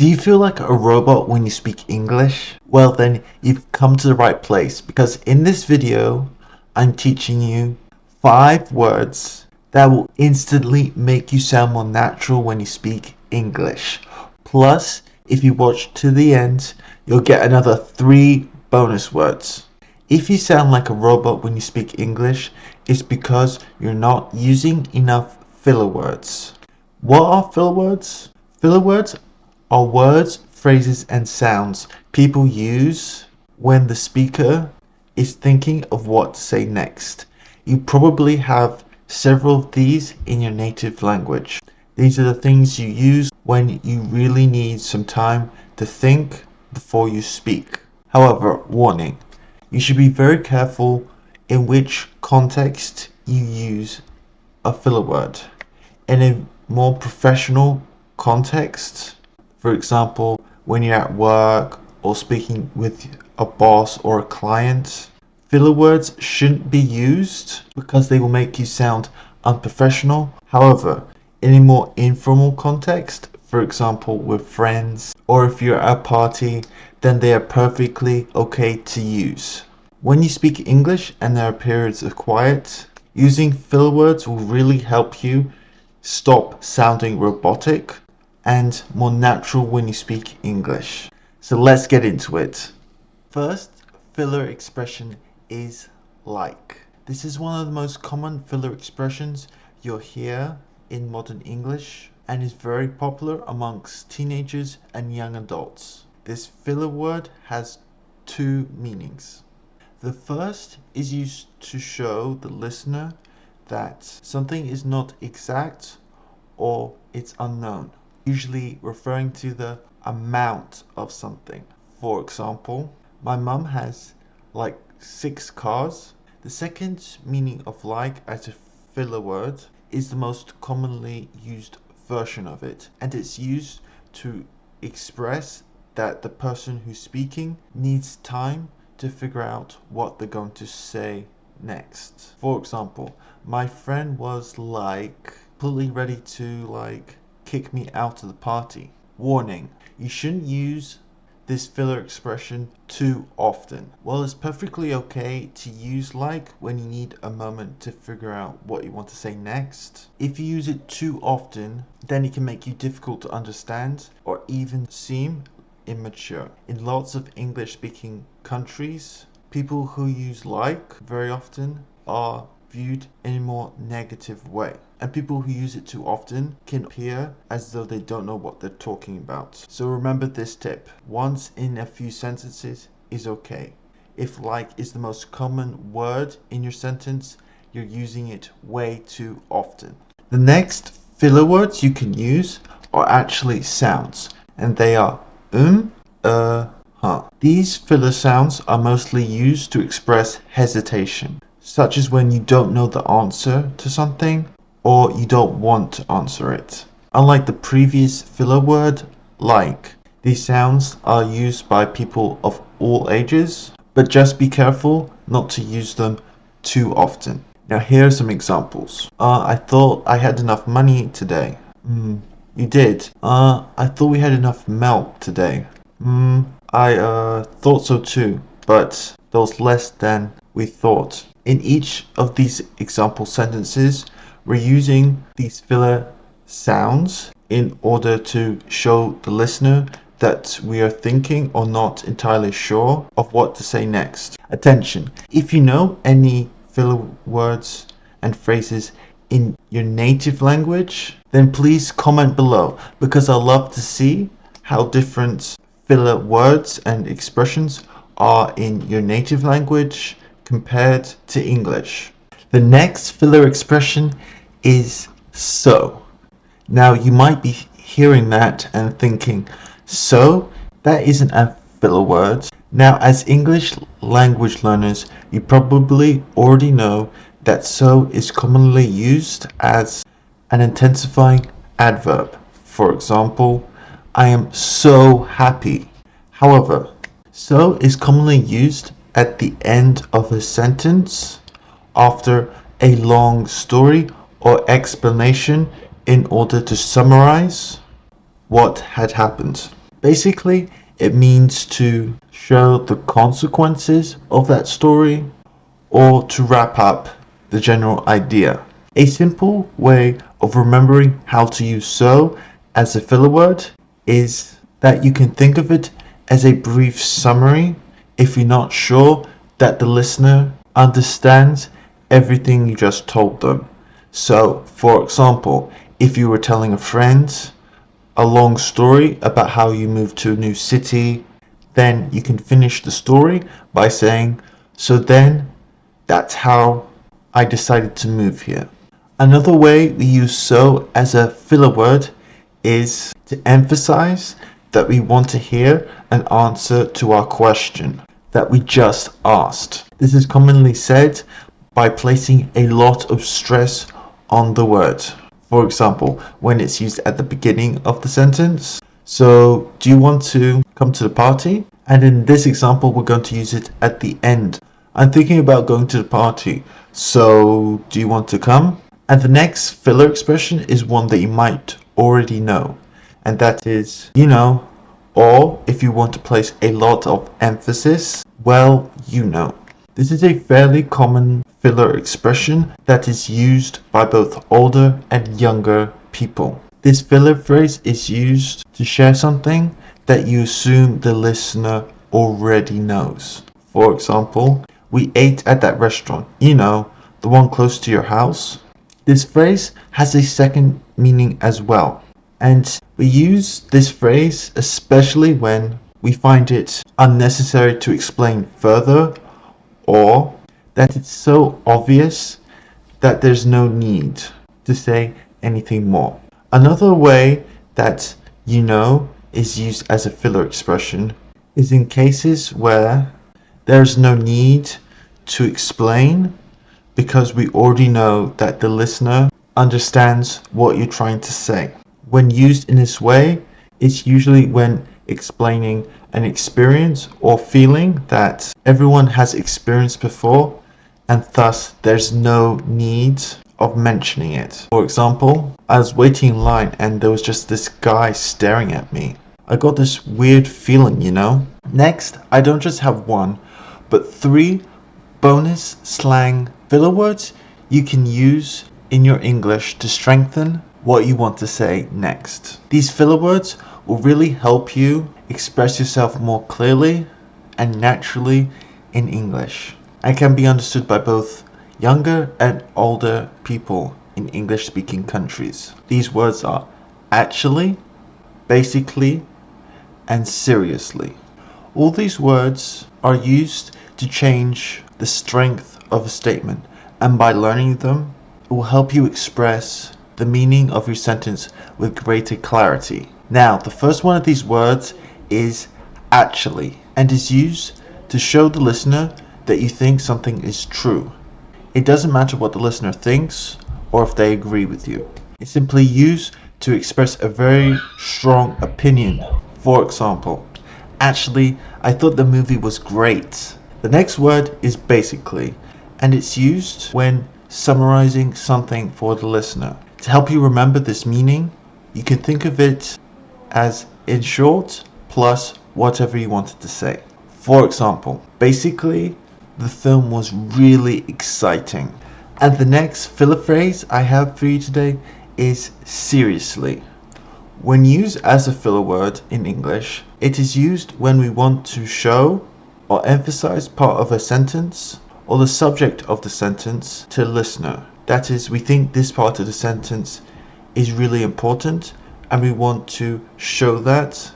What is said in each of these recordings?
Do you feel like a robot when you speak English? Well then, you've come to the right place because in this video, I'm teaching you 5 words that will instantly make you sound more natural when you speak English. Plus, if you watch to the end, you'll get another 3 bonus words. If you sound like a robot when you speak English, it's because you're not using enough filler words. What are filler words? Filler words are words, phrases, and sounds people use when the speaker is thinking of what to say next. You probably have several of these in your native language. These are the things you use when you really need some time to think before you speak. However, warning, you should be very careful in which context you use a filler word. In a more professional context, for example, when you're at work or speaking with a boss or a client, filler words shouldn't be used because they will make you sound unprofessional. However, in a more informal context, for example with friends or if you're at a party, then they are perfectly okay to use. When you speak English and there are periods of quiet, using filler words will really help you stop sounding robotic and more natural when you speak English. So let's get into it. First filler expression is like. This is one of the most common filler expressions you'll hear in modern English and is very popular amongst teenagers and young adults. This filler word has 2 meanings. The first is used to show the listener that something is not exact or it's unknown, usually referring to the amount of something. For example, my mum has like 6 cars. The second meaning of like as a filler word is the most commonly used version of it, and it's used to express that the person who's speaking needs time to figure out what they're going to say next. For example, my friend was like completely ready to kick me out of the party. Warning, you shouldn't use this filler expression too often. While it's perfectly okay to use like when you need a moment to figure out what you want to say next, if you use it too often, then it can make you difficult to understand or even seem immature. In lots of English speaking countries, people who use like very often are viewed in a more negative way, and people who use it too often can appear as though they don't know what they're talking about. So remember this tip: once in a few sentences is okay. If like is the most common word in your sentence, you're using it way too often. The next filler words you can use are actually sounds, and they are huh. These filler sounds are mostly used to express hesitation, such as when you don't know the answer to something or you don't want to answer it. Unlike the previous filler word, like, these sounds are used by people of all ages, but just be careful not to use them too often. Now here are some examples. I thought I had enough money today. You did. I thought we had enough milk today. I thought so too, but there was less than we thought. In each of these example sentences, we're using these filler sounds in order to show the listener that we are thinking or not entirely sure of what to say next. Attention! If you know any filler words and phrases in your native language, then please comment below, because I love to see how different filler words and expressions are in your native language compared to English. The next filler expression is so. Now you might be hearing that and thinking, so? That isn't a filler word. Now as English language learners, you probably already know that so is commonly used as an intensifying adverb. For example, I am so happy. However, so is commonly used at the end of a sentence after a long story or explanation in order to summarize what had happened. Basically, it means to show the consequences of that story or to wrap up the general idea. A simple way of remembering how to use so as a filler word is that you can think of it as a brief summary if you're not sure that the listener understands everything you just told them. So, for example, if you were telling a friend a long story about how you moved to a new city, then you can finish the story by saying, so then that's how I decided to move here. Another way we use so as a filler word is to emphasize that we want to hear an answer to our question that we just asked. This is commonly said by placing a lot of stress on the word. For example, when it's used at the beginning of the sentence. So, do you want to come to the party? And in this example, we're going to use it at the end. I'm thinking about going to the party. So, do you want to come? And the next filler expression is one that you might already know. And that is, you know, or if you want to place a lot of emphasis, well, you know. This is a fairly common filler expression that is used by both older and younger people. This filler phrase is used to share something that you assume the listener already knows. For example, we ate at that restaurant, you know, the one close to your house. This phrase has a second meaning as well. And we use this phrase especially when we find it unnecessary to explain further or that it's so obvious that there's no need to say anything more. Another way that you know is used as a filler expression is in cases where there's no need to explain because we already know that the listener understands what you're trying to say. When used in this way, it's usually when explaining an experience or feeling that everyone has experienced before and thus there's no need of mentioning it. For example, I was waiting in line and there was just this guy staring at me. I got this weird feeling, you know? Next, I don't just have one, but 3 bonus slang filler words you can use in your English to strengthen what you want to say next. These filler words will really help you express yourself more clearly and naturally in English and can be understood by both younger and older people in English-speaking countries. These words are actually, basically, and seriously. All these words are used to change the strength of a statement, and by learning them, it will help you express the meaning of your sentence with greater clarity. Now, the first one of these words is actually, and is used to show the listener that you think something is true. It doesn't matter what the listener thinks or if they agree with you. It's simply used to express a very strong opinion. For example, actually, I thought the movie was great. The next word is basically, and it's used when summarizing something for the listener. To help you remember this meaning, you can think of it as in short plus whatever you wanted to say. For example, basically, the film was really exciting. And the next filler phrase I have for you today is seriously. When used as a filler word in English, it is used when we want to show or emphasize part of a sentence or the subject of the sentence to the listener. That is, we think this part of the sentence is really important and we want to show that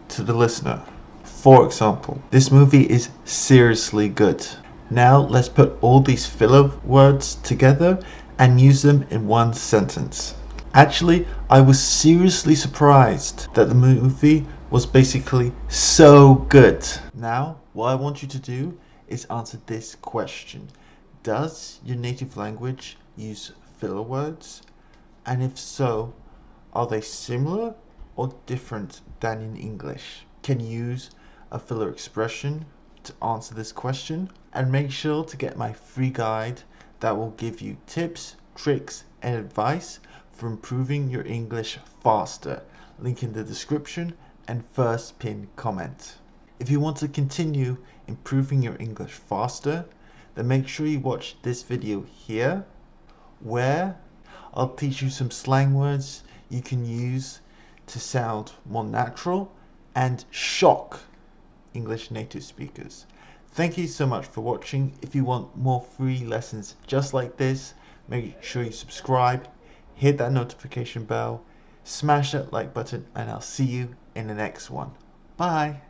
to the listener. For example, this movie is seriously good. Now let's put all these filler words together and use them in one sentence. Actually, I was seriously surprised that the movie was basically so good. Now, what I want you to do is answer this question. Does your native language use filler words? And if so, are they similar or different than in English? Can you use a filler expression to answer this question? And make sure to get my free guide that will give you tips, tricks, and advice for improving your English faster. Link in the description and first pinned comment. If you want to continue improving your English faster, then make sure you watch this video here, where I'll teach you some slang words you can use to sound more natural and shock English native speakers. Thank you so much for watching. If you want more free lessons just like this, make sure you subscribe, hit that notification bell, smash that like button, and I'll see you in the next one. Bye.